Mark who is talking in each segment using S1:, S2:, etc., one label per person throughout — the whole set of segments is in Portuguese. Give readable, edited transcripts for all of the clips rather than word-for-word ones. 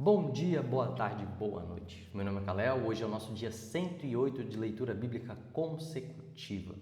S1: Bom dia, boa tarde, boa noite. Meu nome é Kalel, hoje é o nosso dia 108 de leitura bíblica consecutiva.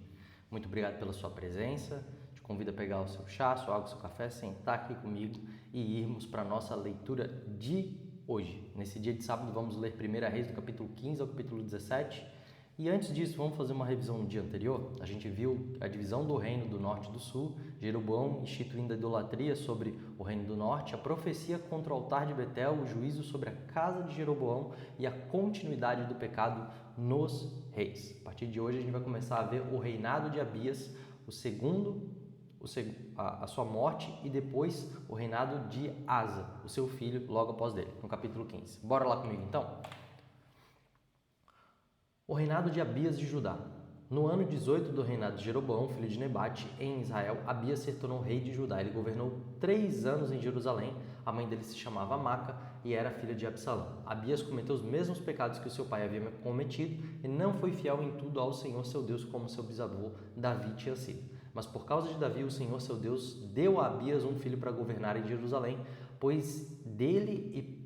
S1: Muito obrigado pela sua presença. Te convido a pegar o seu chá, sua água, seu café, sentar aqui comigo e irmos para a nossa leitura de hoje. Nesse dia de sábado vamos ler 1 Reis do capítulo 15 ao capítulo 17. E antes disso, vamos fazer uma revisão no dia anterior. A gente viu a divisão do reino do norte e do sul, Jeroboão instituindo a idolatria sobre o reino do norte, a profecia contra o altar de Betel, o juízo sobre a casa de Jeroboão e a continuidade do pecado nos reis. A partir de hoje a gente vai começar a ver o reinado de Abias, a sua morte e depois o reinado de Asa, o seu filho, logo após dele, no capítulo 15. Bora lá comigo então? O reinado de Abias de Judá. No ano 18 do reinado de Jeroboão, filho de Nebate, em Israel, Abias se tornou rei de Judá. Ele governou 3 anos em Jerusalém. A mãe dele se chamava Maca e era filha de Absalão. Abias cometeu os mesmos pecados que o seu pai havia cometido e não foi fiel em tudo ao Senhor seu Deus como seu bisavô Davi tinha sido. Mas por causa de Davi, o Senhor seu Deus deu a Abias um filho para governar em Jerusalém, pôs dele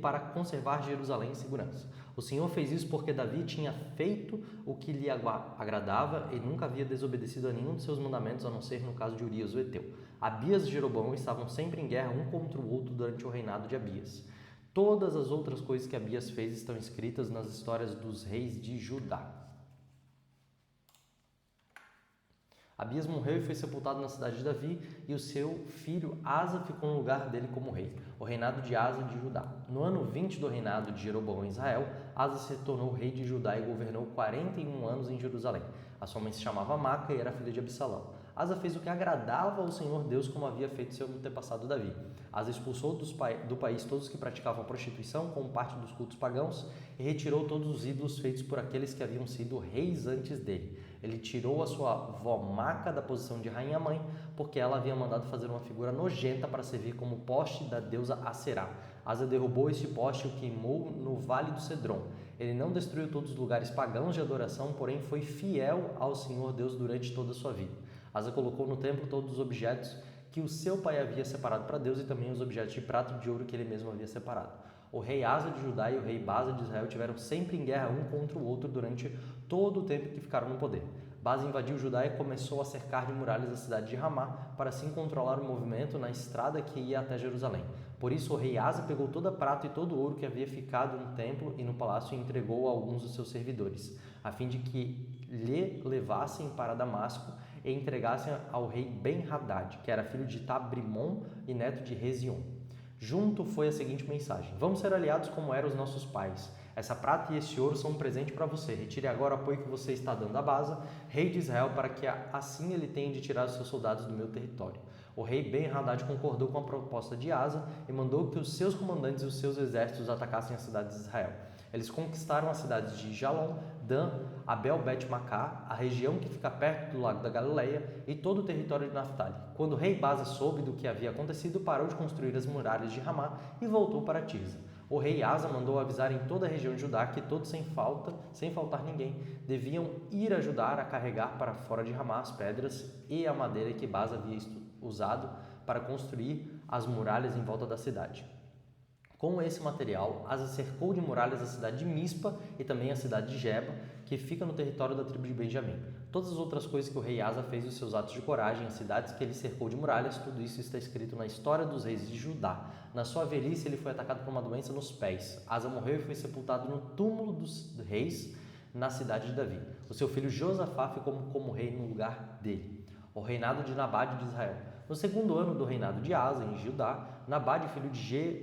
S1: para conservar Jerusalém em segurança. O Senhor fez isso porque Davi tinha feito o que lhe agradava e nunca havia desobedecido a nenhum de seus mandamentos, a não ser no caso de Urias o Heteu. Abias e Jeroboão estavam sempre em guerra um contra o outro durante o reinado de Abias. Todas as outras coisas que Abias fez estão escritas nas histórias dos reis de Judá. Abias morreu e foi sepultado na cidade de Davi, e o seu filho Asa ficou no lugar dele como rei. O reinado de Asa de Judá. No ano 20 do reinado de Jeroboão em Israel, Asa se tornou rei de Judá e governou 41 anos em Jerusalém. A sua mãe se chamava Maca e era filha de Absalão. Asa fez o que agradava ao Senhor Deus, como havia feito seu antepassado Davi. Asa expulsou do país todos que praticavam prostituição, como parte dos cultos pagãos, e retirou todos os ídolos feitos por aqueles que haviam sido reis antes dele. Ele tirou a sua avó Maca da posição de rainha-mãe, porque ela havia mandado fazer uma figura nojenta para servir como poste da deusa Aserá. Asa derrubou este poste e o queimou no vale do Cedron. Ele não destruiu todos os lugares pagãos de adoração, porém foi fiel ao Senhor Deus durante toda a sua vida. Asa colocou no templo todos os objetos que o seu pai havia separado para Deus e também os objetos de prata e de ouro que ele mesmo havia separado. O rei Asa de Judá e o rei Baasa de Israel tiveram sempre em guerra um contra o outro durante todo o tempo que ficaram no poder. Baasa invadiu Judá e começou a cercar de muralhas a cidade de Ramá para assim controlar o movimento na estrada que ia até Jerusalém. Por isso o rei Asa pegou toda a prata e todo o ouro que havia ficado no templo e no palácio e entregou a alguns dos seus servidores, a fim de que lhe levassem para Damasco e entregassem ao rei Ben-Hadad, que era filho de Tabrimon e neto de Rezion. Junto foi a seguinte mensagem: vamos ser aliados como eram os nossos pais. Essa prata e esse ouro são um presente para você. Retire agora o apoio que você está dando a Baasa, rei de Israel, para que assim ele tenha de tirar os seus soldados do meu território. O rei Ben-Hadad concordou com a proposta de Asa e mandou que os seus comandantes e os seus exércitos atacassem as cidades de Israel. Eles conquistaram as cidades de Jalon, Dan, Abel-Bet-Macá, a região que fica perto do lago da Galileia e todo o território de Naftali. Quando o rei Baasa soube do que havia acontecido, parou de construir as muralhas de Ramá e voltou para Tirza. O rei Asa mandou avisar em toda a região de Judá que todos, sem faltar ninguém, deviam ir ajudar a carregar para fora de Ramá as pedras e a madeira que Baasa havia usado para construir as muralhas em volta da cidade. Com esse material, Asa cercou de muralhas a cidade de Mispa e também a cidade de Geba, que fica no território da tribo de Benjamim. Todas as outras coisas que o rei Asa fez, os seus atos de coragem, as cidades que ele cercou de muralhas, tudo isso está escrito na história dos reis de Judá. Na sua velhice, ele foi atacado por uma doença nos pés. Asa morreu e foi sepultado no túmulo dos reis na cidade de Davi. O seu filho Josafá ficou como rei no lugar dele. O reinado de Nabade de Israel. No segundo ano do reinado de Asa, em Judá, Nabade, filho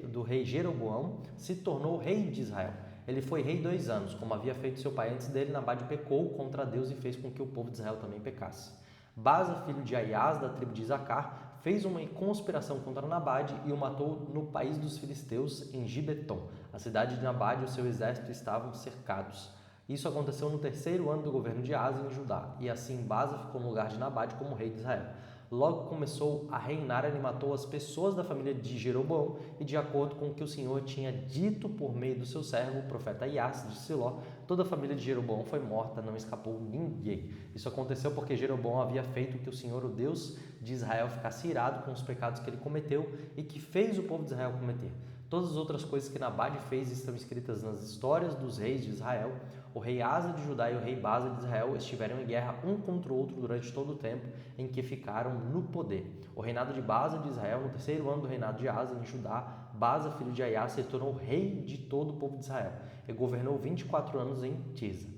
S1: do rei Jeroboão, se tornou rei de Israel. Ele foi rei 2 anos, como havia feito seu pai antes dele. Nabade pecou contra Deus e fez com que o povo de Israel também pecasse. Baasa, filho de Aias, da tribo de Isacar, fez uma conspiração contra Nabade e o matou no país dos filisteus, em Gibeton. A cidade de Nabade e o seu exército estavam cercados. Isso aconteceu no 3º ano do governo de Asa em Judá, e assim Baasa ficou no lugar de Nabade como rei de Israel. Logo começou a reinar, ele matou as pessoas da família de Jeroboão e, de acordo com o que o Senhor tinha dito por meio do seu servo, o profeta Iás de Siló, toda a família de Jeroboão foi morta, não escapou ninguém. Isso aconteceu porque Jeroboão havia feito que o Senhor, o Deus de Israel, ficasse irado com os pecados que ele cometeu e que fez o povo de Israel cometer. Todas as outras coisas que Nabade fez estão escritas nas histórias dos reis de Israel. O rei Asa de Judá e o rei Baasa de Israel estiveram em guerra um contra o outro durante todo o tempo em que ficaram no poder. O reinado de Baasa de Israel, no terceiro ano do reinado de Asa em Judá, Baasa, filho de Aiá, se tornou rei de todo o povo de Israel e governou 24 anos em Tirza.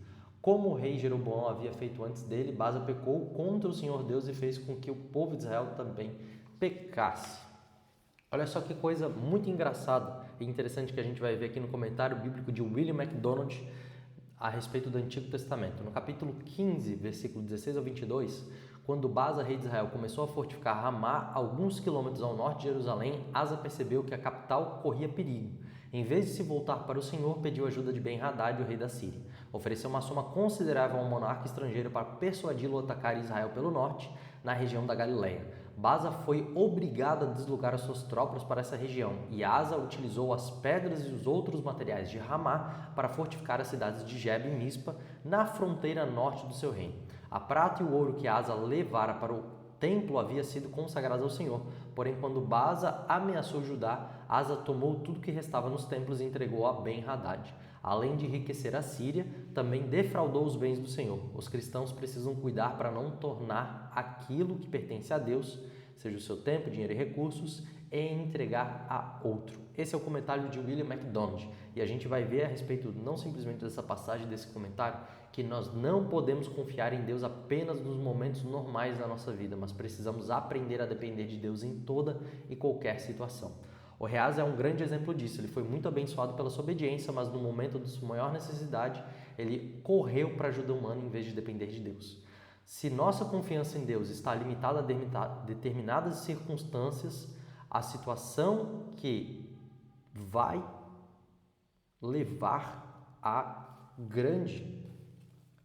S1: Como o rei Jeroboão havia feito antes dele, Baasa pecou contra o Senhor Deus e fez com que o povo de Israel também pecasse. Olha só que coisa muito engraçada e interessante que a gente vai ver aqui no comentário bíblico de William MacDonald a respeito do Antigo Testamento. No capítulo 15, versículo 16 ao 22, quando Baasa, rei de Israel, começou a fortificar Ramá, alguns quilômetros ao norte de Jerusalém, Asa percebeu que a capital corria perigo. Em vez de se voltar para o Senhor, pediu ajuda de Ben-Hadad, o rei da Síria. Ofereceu uma soma considerável a um monarca estrangeiro para persuadi-lo a atacar Israel pelo norte, na região da Galileia. Baasa foi obrigado a deslocar as suas tropas para essa região e Asa utilizou as pedras e os outros materiais de Ramá para fortificar as cidades de Gebe e Mispa, na fronteira norte do seu reino. A prata e o ouro que Asa levara para o templo havia sido consagrado ao Senhor, porém quando Baasa ameaçou Judá, Asa tomou tudo que restava nos templos e entregou a Ben-Hadad. Além de enriquecer a Síria, também defraudou os bens do Senhor. Os cristãos precisam cuidar para não tornar aquilo que pertence a Deus, seja o seu tempo, dinheiro e recursos, e entregar a outro. Esse é o comentário de William MacDonald. E a gente vai ver a respeito não simplesmente dessa passagem, desse comentário, que nós não podemos confiar em Deus apenas nos momentos normais da nossa vida, mas precisamos aprender a depender de Deus em toda e qualquer situação. O rei Asa é um grande exemplo disso. Ele foi muito abençoado pela sua obediência, mas no momento de sua maior necessidade, ele correu para a ajuda humana em vez de depender de Deus. Se nossa confiança em Deus está limitada a determinadas circunstâncias, a situação que vai levar a grande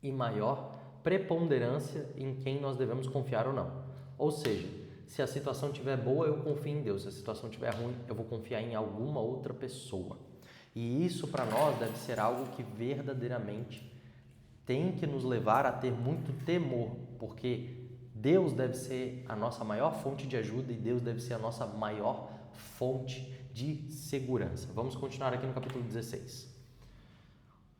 S1: e maior preponderância em quem nós devemos confiar ou não. Ou seja, se a situação estiver boa, eu confio em Deus. Se a situação estiver ruim, eu vou confiar em alguma outra pessoa. E isso para nós deve ser algo que verdadeiramente tem que nos levar a ter muito temor, porque Deus deve ser a nossa maior fonte de ajuda e Deus deve ser a nossa maior fonte de segurança. Vamos continuar aqui no capítulo 16.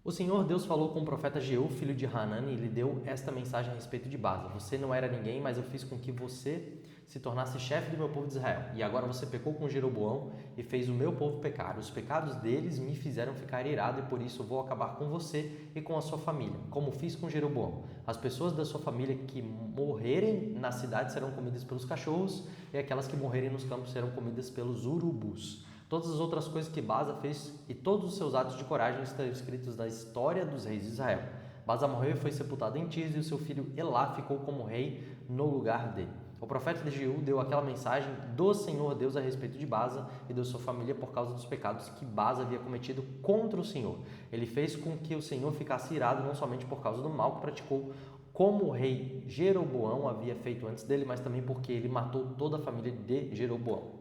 S1: O Senhor Deus falou com o profeta Jeú, filho de Hanani, e lhe deu esta mensagem a respeito de Baasa. Você não era ninguém, mas eu fiz com que você se tornasse chefe do meu povo de Israel. E agora você pecou com Jeroboão e fez o meu povo pecar. Os pecados deles me fizeram ficar irado e por isso eu vou acabar com você e com a sua família, como fiz com Jeroboão. As pessoas da sua família que morrerem na cidade serão comidas pelos cachorros e aquelas que morrerem nos campos serão comidas pelos urubus. Todas as outras coisas que Baasa fez e todos os seus atos de coragem estão escritos na história dos reis de Israel. Baasa morreu e foi sepultado em Tirza e o seu filho Elá ficou como rei no lugar dele. O profeta de Jeú deu aquela mensagem do Senhor Deus a respeito de Baasa e da sua família por causa dos pecados que Baasa havia cometido contra o Senhor. Ele fez com que o Senhor ficasse irado não somente por causa do mal que praticou, como o rei Jeroboão havia feito antes dele, mas também porque ele matou toda a família de Jeroboão.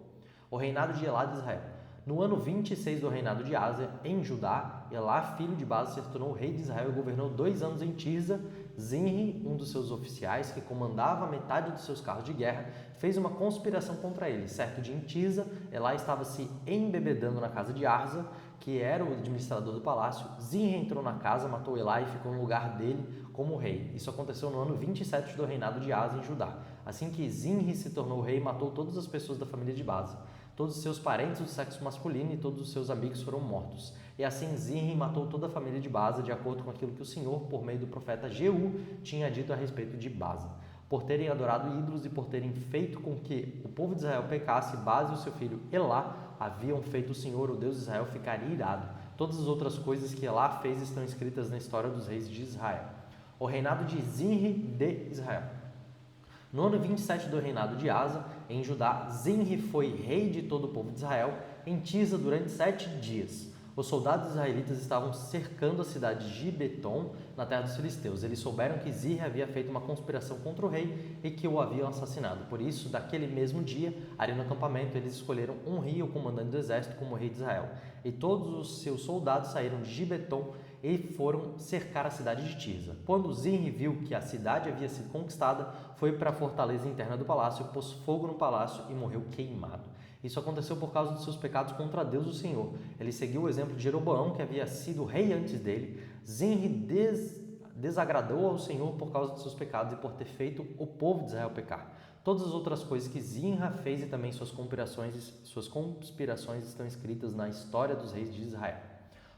S1: O reinado de Elá de Israel. No ano 26 do reinado de Asa, em Judá, Elá, filho de Baasa, se tornou rei de Israel e governou 2 anos em Tirza. Zinri, um dos seus oficiais, que comandava metade dos seus carros de guerra, fez uma conspiração contra ele. Certo dia em Tirza, Elá estava se embebedando na casa de Arza, que era o administrador do palácio. Zinri entrou na casa, matou Elá e ficou no lugar dele como rei. Isso aconteceu no ano 27 do reinado de Asa em Judá. Assim que Zinri se tornou rei, matou todas as pessoas da família de Baasa. Todos os seus parentes do sexo masculino e todos os seus amigos foram mortos. E assim Zinri matou toda a família de Baasa, de acordo com aquilo que o Senhor, por meio do profeta Jeú, tinha dito a respeito de Baasa. Por terem adorado ídolos e por terem feito com que o povo de Israel pecasse, Baasa e o seu filho Elá haviam feito o Senhor, o Deus de Israel, ficar irado. Todas as outras coisas que Elá fez estão escritas na história dos reis de Israel. O reinado de Zinri de Israel. No ano 27 do reinado de Asa, em Judá, Zinri foi rei de todo o povo de Israel em Tirza durante 7 dias. Os soldados israelitas estavam cercando a cidade de Gibeton, na terra dos filisteus. Eles souberam que Zinri havia feito uma conspiração contra o rei e que o haviam assassinado. Por isso, daquele mesmo dia, ali no acampamento, eles escolheram Omri, o comandante do exército, como rei de Israel. E todos os seus soldados saíram de Gibeton e foram cercar a cidade de Tirza. Quando Zinri viu que a cidade havia sido conquistada, foi para a fortaleza interna do palácio, pôs fogo no palácio e morreu queimado. Isso aconteceu por causa dos seus pecados contra Deus, o Senhor. Ele seguiu o exemplo de Jeroboão, que havia sido rei antes dele. Zinri desagradou ao Senhor por causa dos seus pecados e por ter feito o povo de Israel pecar. Todas as outras coisas que Zinra fez e também suas conspirações estão escritas na história dos reis de Israel.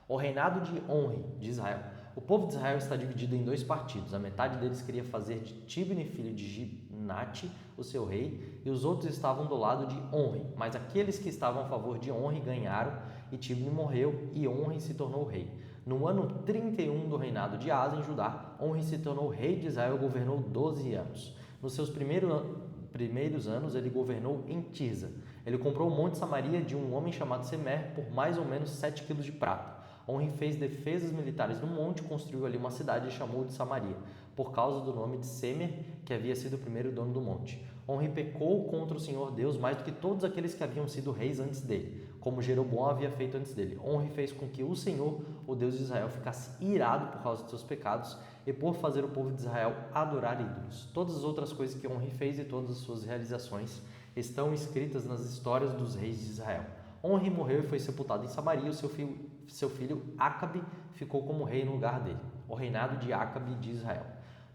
S1: O reinado de Onri, de Israel. O povo de Israel está dividido em dois partidos. A metade deles queria fazer de Tibni, filho de Ginate, o seu rei, e os outros estavam do lado de Onri. Mas aqueles que estavam a favor de Onri ganharam, e Tibni morreu, e Onri se tornou rei. No ano 31 do reinado de Asa, em Judá, Onri se tornou rei de Israel e governou 12 anos. Nos seus primeiros anos, ele governou em Tirza. Ele comprou o monte Samaria de um homem chamado Semer por mais ou menos 7 quilos de prata. Onri fez defesas militares no monte, construiu ali uma cidade e chamou de Samaria, por causa do nome de Semer, que havia sido o primeiro dono do monte. Onri pecou contra o Senhor Deus mais do que todos aqueles que haviam sido reis antes dele, como Jeroboão havia feito antes dele. Onri fez com que o Senhor, o Deus de Israel, ficasse irado por causa de seus pecados e por fazer o povo de Israel adorar ídolos. Todas as outras coisas que Onri fez e todas as suas realizações estão escritas nas histórias dos reis de Israel. Onri morreu e foi sepultado em Samaria. Seu filho Acabe ficou como rei no lugar dele. O reinado de Acabe de Israel.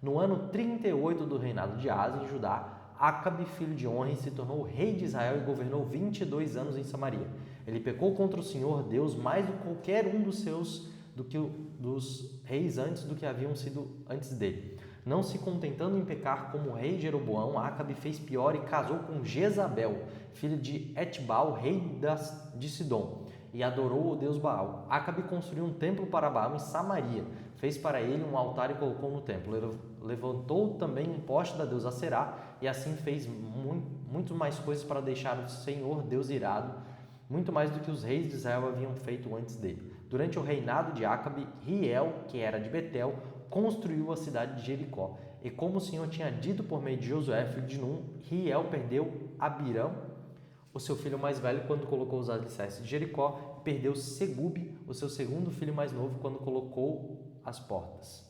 S1: No ano 38 do reinado de Asa, em Judá, Acabe, filho de Onri, se tornou rei de Israel e governou 22 anos em Samaria. Ele pecou contra o Senhor Deus mais do que qualquer um dos reis antes do que haviam sido antes dele. Não se contentando em pecar como o rei Jeroboão, Acabe fez pior e casou com Jezabel, filho de Etbal, rei de Sidom, e adorou o deus Baal. Acabe construiu um templo para Baal em Samaria, fez para ele um altar e colocou no templo. Levantou também um poste da deusa Aserá e assim fez muito mais coisas para deixar o Senhor Deus irado, muito mais do que os reis de Israel haviam feito antes dele. Durante o reinado de Acabe, Riel, que era de Betel, construiu a cidade de Jericó. E como o Senhor tinha dito por meio de Josué, filho de Nun, Riel perdeu Abirão, o seu filho mais velho, quando colocou os alicerces de Jericó, e perdeu Segube, o seu segundo filho mais novo, quando colocou as portas.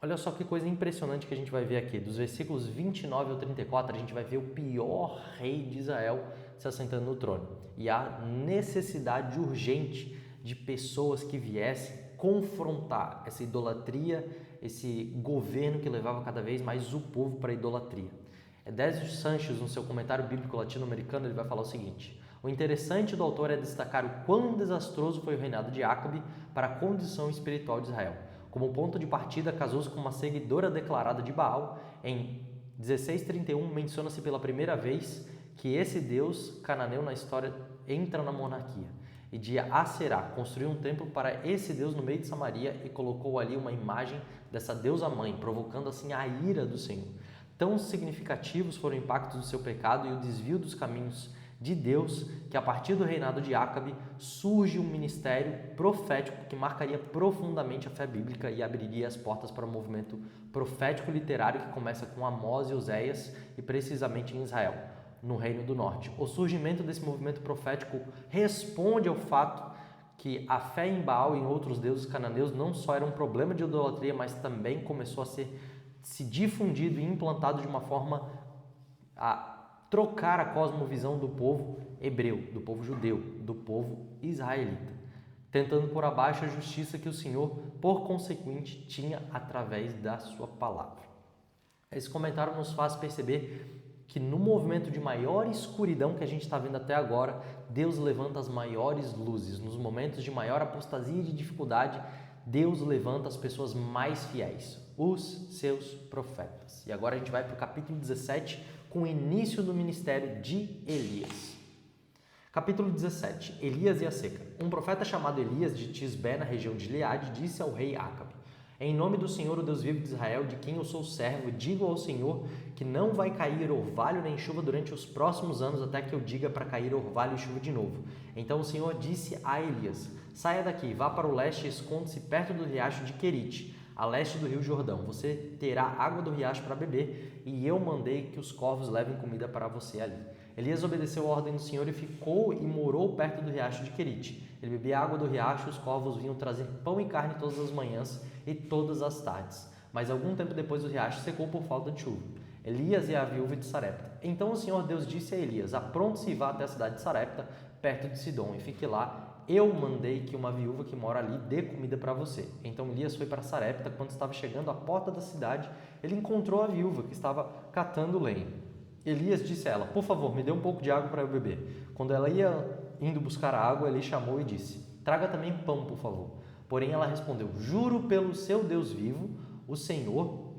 S1: Olha só que coisa impressionante que a gente vai ver aqui. Dos versículos 29 ao 34, a gente vai ver o pior rei de Israel se assentando no trono. E a necessidade urgente de pessoas que viessem confrontar essa idolatria, esse governo que levava cada vez mais o povo para a idolatria. Désio Sanches, no seu comentário bíblico latino-americano, ele vai falar o seguinte: o interessante do autor é destacar o quão desastroso foi o reinado de Acabe para a condição espiritual de Israel. Como ponto de partida, casou-se com uma seguidora declarada de Baal. Em 1631, menciona-se pela primeira vez que esse deus cananeu na história entra na monarquia. E de Aserá construiu um templo para esse deus no meio de Samaria e colocou ali uma imagem dessa deusa mãe, provocando assim a ira do Senhor. Tão significativos foram os impactos do seu pecado e o desvio dos caminhos de Deus, que a partir do reinado de Acabe surge um ministério profético que marcaria profundamente a fé bíblica e abriria as portas para o movimento profético literário que começa com Amós e Oséias e precisamente em Israel, no Reino do Norte. O surgimento desse movimento profético responde ao fato que a fé em Baal e em outros deuses cananeus não só era um problema de idolatria, mas também começou a se difundido e implantado de uma forma a trocar a cosmovisão do povo hebreu, do povo judeu, do povo israelita, tentando pôr abaixo a justiça que o Senhor, por consequente, tinha através da sua palavra. Esse comentário nos faz perceber que no movimento de maior escuridão que a gente está vendo até agora, Deus levanta as maiores luzes. Nos momentos de maior apostasia e de dificuldade, Deus levanta as pessoas mais fiéis, os seus profetas. E agora a gente vai para o capítulo 17, com o início do ministério de Elias. Capítulo 17. Elias e a seca. Um profeta chamado Elias de Tisbé, na região de Gileade, disse ao rei Acabe: em nome do Senhor, o Deus vivo de Israel, de quem eu sou servo, digo ao Senhor que não vai cair orvalho nem chuva durante os próximos anos, até que eu diga para cair orvalho e chuva de novo. Então o Senhor disse a Elias: saia daqui, vá para o leste e esconde-se perto do riacho de Querite, a leste do rio Jordão. Você terá água do riacho para beber, e eu mandei que os corvos levem comida para você ali. Elias obedeceu a ordem do Senhor e ficou e morou perto do riacho de Querite. Ele bebia água do riacho, os corvos vinham trazer pão e carne todas as manhãs e todas as tardes. Mas algum tempo depois o riacho secou por falta de chuva. Elias e a viúva de Sarepta. Então o Senhor Deus disse a Elias: apronte-se e vá até a cidade de Sarepta, perto de Sidom, e fique lá. Eu mandei que uma viúva que mora ali dê comida para você. Então Elias foi para Sarepta. Quando estava chegando à porta da cidade, ele encontrou a viúva que estava catando lenha. Elias disse a ela: por favor, me dê um pouco de água para eu beber. Quando ela ia indo buscar a água, ele chamou e disse: traga também pão, por favor. Porém ela respondeu: juro pelo seu Deus vivo, o Senhor,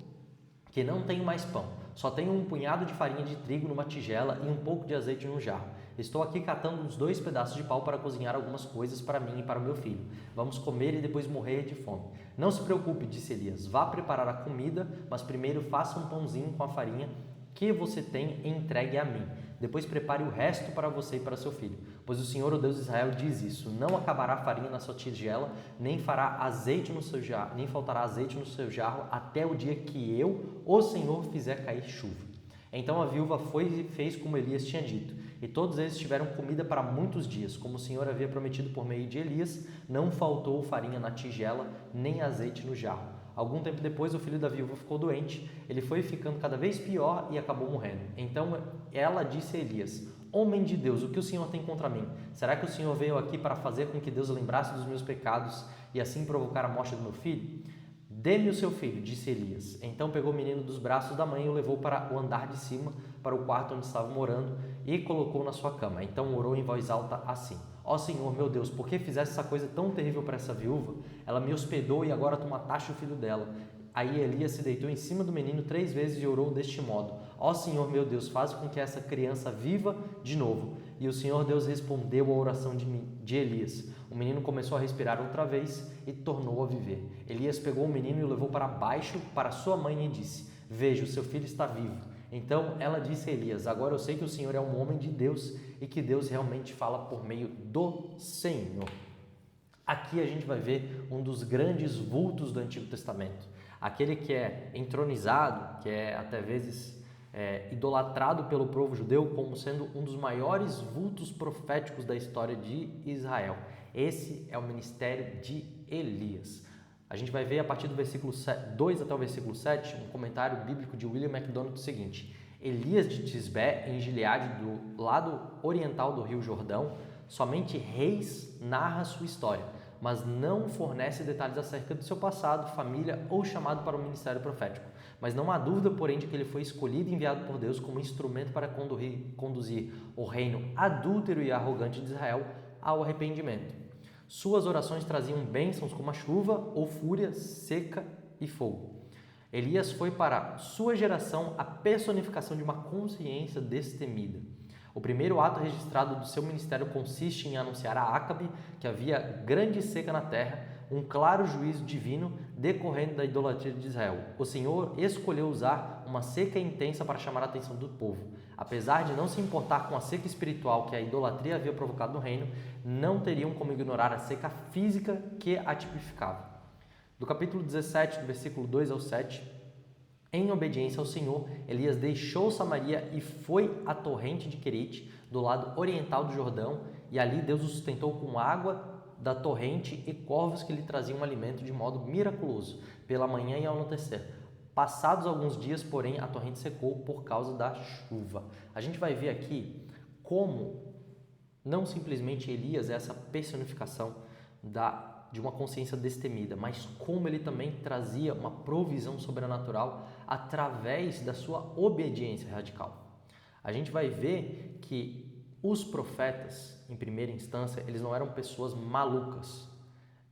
S1: que não tenho mais pão. Só tenho um punhado de farinha de trigo numa tigela e um pouco de azeite num jarro. Estou aqui catando uns 2 pedaços de pau para cozinhar algumas coisas para mim e para o meu filho. Vamos comer e depois morrer de fome. Não se preocupe, disse Elias. Vá preparar a comida, mas primeiro faça um pãozinho com a farinha que você tem e entregue a mim. Depois prepare o resto para você e para seu filho. Pois o Senhor, o Deus de Israel, diz isso: não acabará farinha na sua tigela, nem fará azeite no seu jarro, nem faltará azeite no seu jarro até o dia que eu, o Senhor, fizer cair chuva. Então a viúva foi e fez como Elias tinha dito, e todos eles tiveram comida para muitos dias. Como o Senhor havia prometido por meio de Elias, não faltou farinha na tigela, nem azeite no jarro. Algum tempo depois, o filho da viúva ficou doente. Ele foi ficando cada vez pior e acabou morrendo. Então ela disse a Elias: homem de Deus, o que o Senhor tem contra mim? Será que o Senhor veio aqui para fazer com que Deus lembrasse dos meus pecados e assim provocar a morte do meu filho? Dê-me o seu filho, disse Elias. Então pegou o menino dos braços da mãe e o levou para o andar de cima, para o quarto onde estava morando, e colocou na sua cama. Então orou em voz alta assim: ó Senhor, meu Deus, por que fizeste essa coisa tão terrível para essa viúva? Ela me hospedou e agora tu mataste o filho dela. Aí Elias se deitou em cima do menino 3 vezes e orou deste modo: ó Senhor, meu Deus, faz com que essa criança viva de novo. E o Senhor Deus respondeu a oração de Elias. O menino começou a respirar outra vez e tornou a viver. Elias pegou o menino e o levou para baixo para sua mãe e disse: veja, o seu filho está vivo. Então ela disse a Elias: agora eu sei que o Senhor é um homem de Deus e que Deus realmente fala por meio do Senhor. Aqui a gente vai ver um dos grandes vultos do Antigo Testamento. Aquele que é entronizado, que é até vezes idolatrado pelo povo judeu como sendo um dos maiores vultos proféticos da história de Israel. Esse é o ministério de Elias. A gente vai ver a partir do versículo 2 até o versículo 7, um comentário bíblico de William MacDonald o seguinte: Elias de Tisbé, em Gileade, do lado oriental do rio Jordão, somente Reis narra sua história, mas não fornece detalhes acerca do seu passado, família ou chamado para o ministério profético. Mas não há dúvida, porém, de que ele foi escolhido e enviado por Deus como instrumento para conduzir o reino adúltero e arrogante de Israel ao arrependimento. Suas orações traziam bênçãos como a chuva ou fúria, seca e fogo. Elias foi para sua geração a personificação de uma consciência destemida. O primeiro ato registrado do seu ministério consiste em anunciar a Acabe que havia grande seca na terra, um claro juízo divino decorrendo da idolatria de Israel. O Senhor escolheu usar uma seca intensa para chamar a atenção do povo. Apesar de não se importar com a seca espiritual que a idolatria havia provocado no reino, não teriam como ignorar a seca física que a tipificava. Do capítulo 17, do versículo 2 ao 7, em obediência ao Senhor, Elias deixou Samaria e foi à torrente de Querite, do lado oriental do Jordão, e ali Deus o sustentou com água da torrente e corvos que lhe traziam alimento de modo miraculoso, pela manhã e ao anoitecer. Passados alguns dias, porém, a torrente secou por causa da chuva. A gente vai ver aqui como não simplesmente Elias é essa personificação de uma consciência destemida, mas como ele também trazia uma provisão sobrenatural através da sua obediência radical. A gente vai ver que os profetas, em primeira instância, eles não eram pessoas malucas.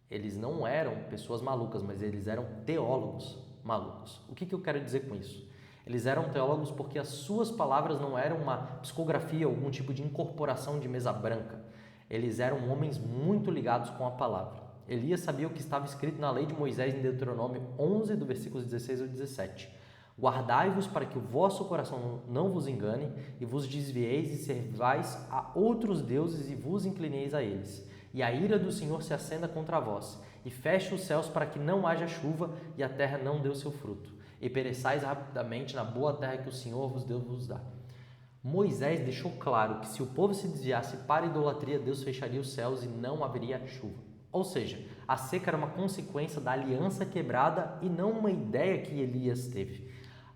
S1: Eles não eram pessoas malucas, mas eles eram teólogos malucos. O que eu quero dizer com isso? Eles eram teólogos porque as suas palavras não eram uma psicografia, algum tipo de incorporação de mesa branca. Eles eram homens muito ligados com a palavra. Elias sabia o que estava escrito na lei de Moisés em Deuteronômio 11, do versículos 16 ao 17. Guardai-vos para que o vosso coração não vos engane e vos desvieis e servais a outros deuses e vos inclineis a eles. E a ira do Senhor se acenda contra vós e feche os céus para que não haja chuva e a terra não dê o seu fruto. E pereçais rapidamente na boa terra que o Senhor Deus vos dá. Moisés deixou claro que se o povo se desviasse para a idolatria, Deus fecharia os céus e não haveria chuva. Ou seja, a seca era uma consequência da aliança quebrada e não uma ideia que Elias teve.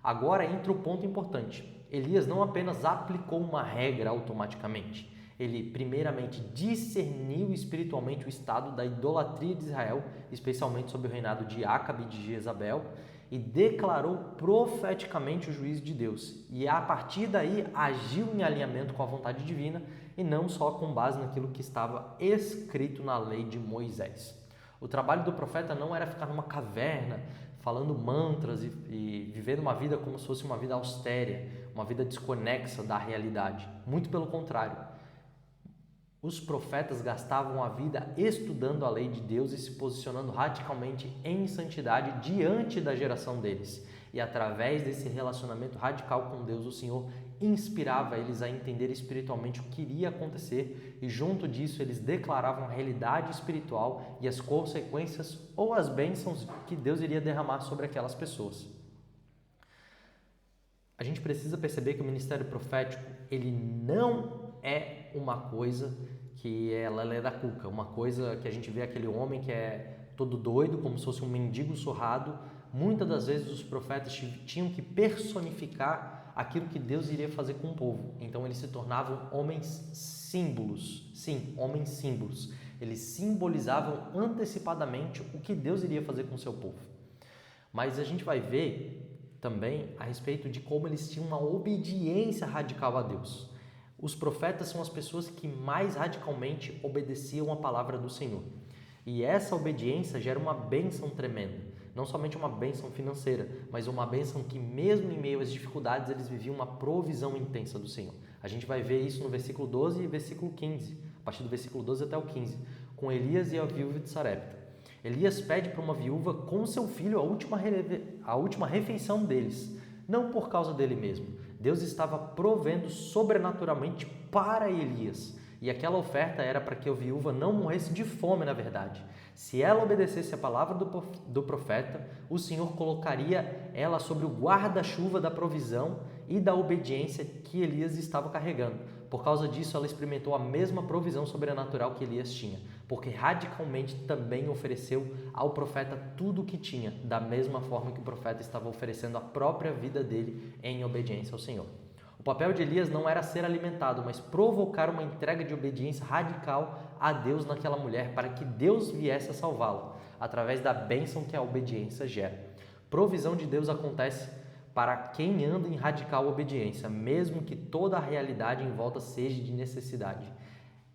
S1: Agora entra o ponto importante. Elias não apenas aplicou uma regra automaticamente. Ele, primeiramente, discerniu espiritualmente o estado da idolatria de Israel, especialmente sob o reinado de Acabe e de Jezabel, e declarou profeticamente o juízo de Deus. E a partir daí agiu em alinhamento com a vontade divina e não só com base naquilo que estava escrito na lei de Moisés. O trabalho do profeta não era ficar numa caverna falando mantras e vivendo uma vida como se fosse uma vida austera, uma vida desconexa da realidade. Muito pelo contrário. Os profetas gastavam a vida estudando a lei de Deus e se posicionando radicalmente em santidade diante da geração deles. E através desse relacionamento radical com Deus, o Senhor inspirava eles a entender espiritualmente o que iria acontecer e junto disso eles declaravam a realidade espiritual e as consequências ou as bênçãos que Deus iria derramar sobre aquelas pessoas. A gente precisa perceber que o ministério profético, ele não é uma coisa que é lelé da cuca, uma coisa que a gente vê aquele homem que é todo doido, como se fosse um mendigo surrado. Muitas das vezes os profetas tinham que personificar aquilo que Deus iria fazer com o povo. Então eles se tornavam homens símbolos. Sim, homens símbolos. Eles simbolizavam antecipadamente o que Deus iria fazer com o seu povo. Mas a gente vai ver também a respeito de como eles tinham uma obediência radical a Deus. Os profetas são as pessoas que mais radicalmente obedeciam a palavra do Senhor. E essa obediência gera uma bênção tremenda. Não somente uma bênção financeira, mas uma bênção que mesmo em meio às dificuldades eles viviam uma provisão intensa do Senhor. A gente vai ver isso no versículo 12 e versículo 15, a partir do versículo 12 até o 15, com Elias e a viúva de Sarepta. Elias pede para uma viúva com seu filho a última refeição deles, não por causa dele mesmo. Deus estava provendo sobrenaturalmente para Elias. E aquela oferta era para que a viúva não morresse de fome, na verdade. Se ela obedecesse a palavra do profeta, o Senhor colocaria ela sobre o guarda-chuva da provisão e da obediência que Elias estava carregando. Por causa disso, ela experimentou a mesma provisão sobrenatural que Elias tinha, porque radicalmente também ofereceu ao profeta tudo o que tinha, da mesma forma que o profeta estava oferecendo a própria vida dele em obediência ao Senhor. O papel de Elias não era ser alimentado, mas provocar uma entrega de obediência radical a Deus naquela mulher para que Deus viesse a salvá-la, através da bênção que a obediência gera. Provisão de Deus acontece para quem anda em radical obediência, mesmo que toda a realidade em volta seja de necessidade.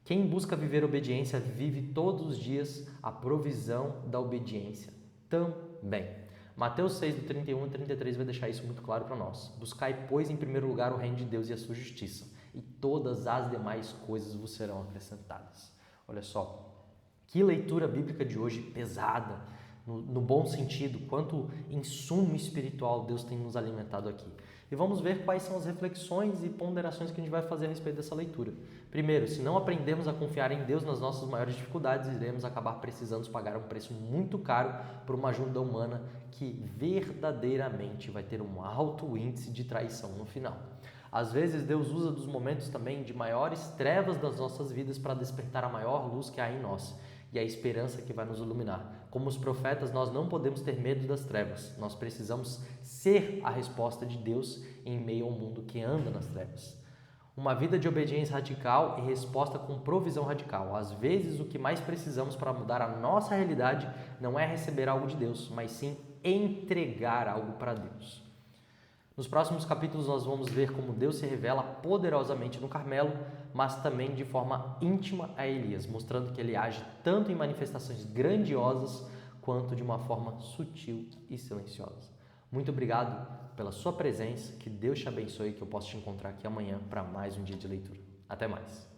S1: Quem busca viver obediência vive todos os dias a provisão da obediência também. Mateus 6, do 31 e 33 vai deixar isso muito claro para nós. Buscai, pois, em primeiro lugar o reino de Deus e a sua justiça, e todas as demais coisas vos serão acrescentadas. Olha só, que leitura bíblica de hoje pesada, no bom sentido, quanto insumo espiritual Deus tem nos alimentado aqui. E vamos ver quais são as reflexões e ponderações que a gente vai fazer a respeito dessa leitura. Primeiro, se não aprendemos a confiar em Deus nas nossas maiores dificuldades, iremos acabar precisando pagar um preço muito caro por uma ajuda humana que verdadeiramente vai ter um alto índice de traição no final. Às vezes, Deus usa dos momentos também de maiores trevas das nossas vidas para despertar a maior luz que há em nós e a esperança que vai nos iluminar. Como os profetas, nós não podemos ter medo das trevas. Nós precisamos ser a resposta de Deus em meio ao mundo que anda nas trevas. Uma vida de obediência radical e resposta com provisão radical. Às vezes, o que mais precisamos para mudar a nossa realidade não é receber algo de Deus, mas sim entregar algo para Deus. Nos próximos capítulos nós vamos ver como Deus se revela poderosamente no Carmelo, mas também de forma íntima a Elias, mostrando que ele age tanto em manifestações grandiosas quanto de uma forma sutil e silenciosa. Muito obrigado pela sua presença, que Deus te abençoe e que eu possa te encontrar aqui amanhã para mais um dia de leitura. Até mais!